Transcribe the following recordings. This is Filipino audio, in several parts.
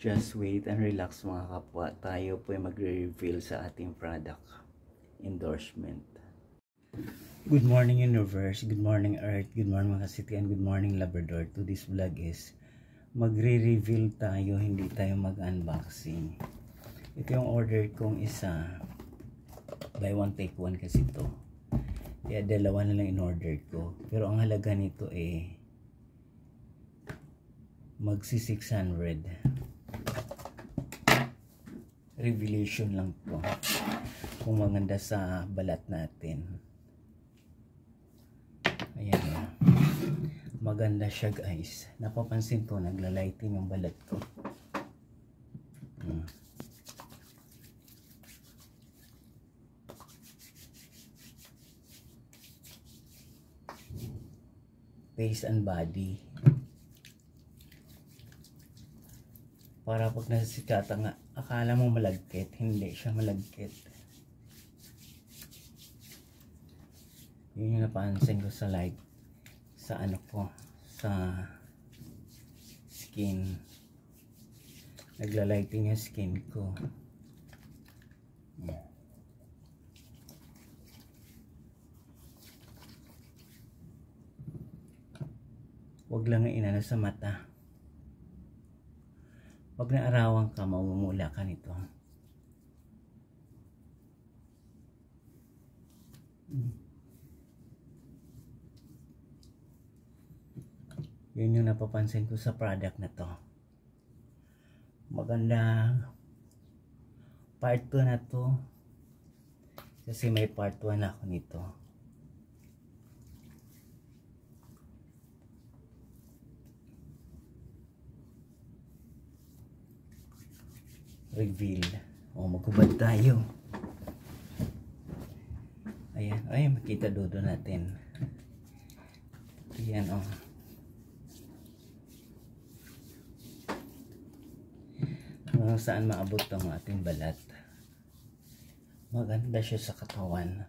Just wait and relax mga kapwa. Tayo po ay magre-reveal sa ating product endorsement. Good morning universe, good morning earth, good morning mga city, and good morning Labrador. To this vlog is magre-reveal tayo, hindi tayo mag-unboxing. Ito yung order kong isa. Buy one take one kasi ito. Kaya dalawa na lang in-order ko. Pero ang halaga nito eh magsi 600. Revelation lang to. Kung maganda sa balat natin. Ayan o. Maganda siya guys. Napapansin ko naglalighting yung balat ko. Face and body. Para pag nasisikata nga, akala mo malagkit, hindi siya malagkit. Yun yung napansin ko sa light, sa ano ko, sa skin. Naglalighting yung skin ko. Huwag lang inano sa mata. Pag naarawan ka, mamumula ka nito. Yun yung napapansin ko sa product na to. Maganda part 2 na to. Kasi may part 1 ako nito. Reveal. O, magubad tayo. Ayan. Ay, makita dodo natin. Ayan, o. Hanggang saan maabot ang ating balat. Maganda siya sa katawan.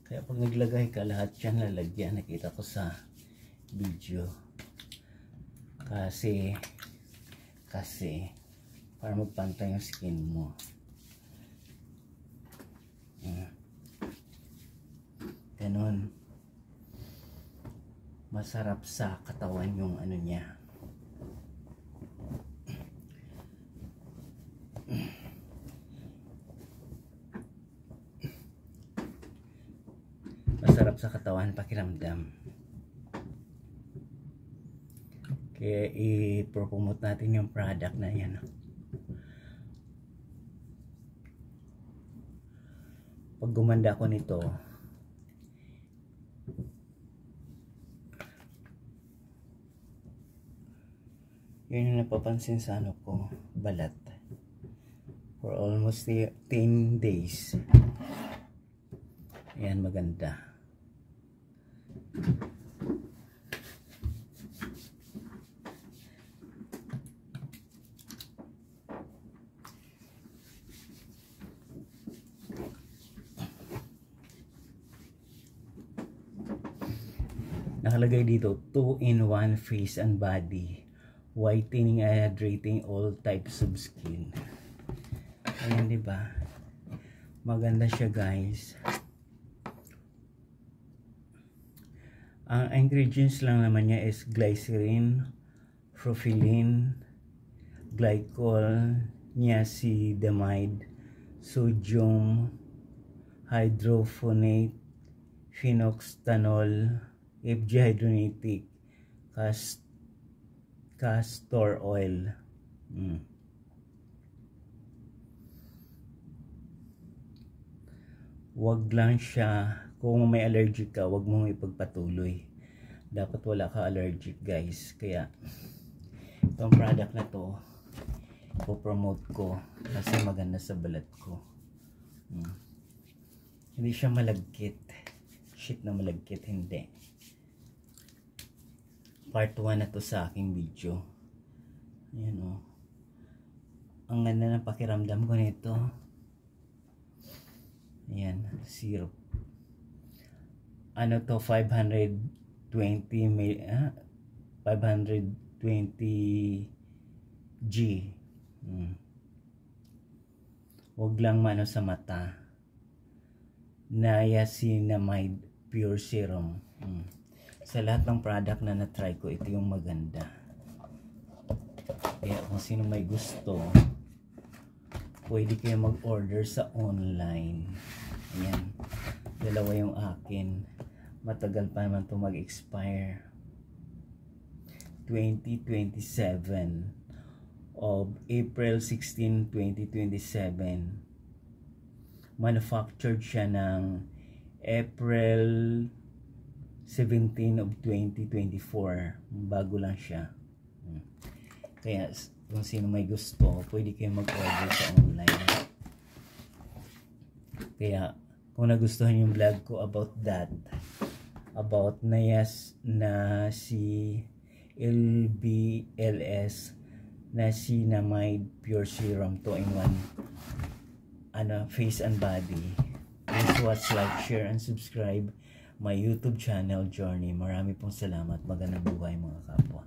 Kaya pag naglagay ka, lahat yan lalagyan. Nakita ko sa video. Kasi para magpantay yung skin mo. Ganon. Masarap sa katawan yung ano niya. Masarap sa katawan, pakiramdam. Kaya i-promote natin yung product na yan. Pag gumanda ako nito, yun yung napapansin sa ano ko, balat. For almost 10 days. Ayan, maganda. Nakalagay dito 2-in-1 face and body, whitening and hydrating all types of skin. Ayan, diba? Maganda siya guys. Ang ingredients lang naman niya is glycerin, propylene, glycol, niacinamide, sodium hydrophonate, phenoxyethanol, FG-hydroxynated castor oil. Wag lang siya, kung may allergic ka, wag mong ipagpatuloy. Dapat wala ka allergic guys. Kaya itong product na to ipopromote ko kasi maganda sa balat ko. Hindi siya malagkit. Shit na malagkit, hindi. Part 1 na to sa aking video. Ayan o. Ang ganda ng pakiramdam ko nito. Ayan, syrup. Ano to, 520 G. Huwag lang mano sa mata. Niacinamide Pure Serum. Sa lahat ng product na na-try ko, ito yung maganda. Kaya kung sino may gusto, pwede kayo mag-order sa online. Ayan. Dalawa yung akin. Matagal pa naman ito mag-expire. 2027 of April 16, 2027. Manufactured siya ng April 17 of 2024. Bago lang siya. Kaya kung sino may gusto, pwede kayo mag-order sa online. Kaya kung nagustuhan yung vlog ko about that, about na si LBLS Niacinamide Pure Serum 2-in-1 face and body, please watch, like, share, and subscribe my YouTube channel Journey. Marami pong salamat. Magandang buhay mga kapwa.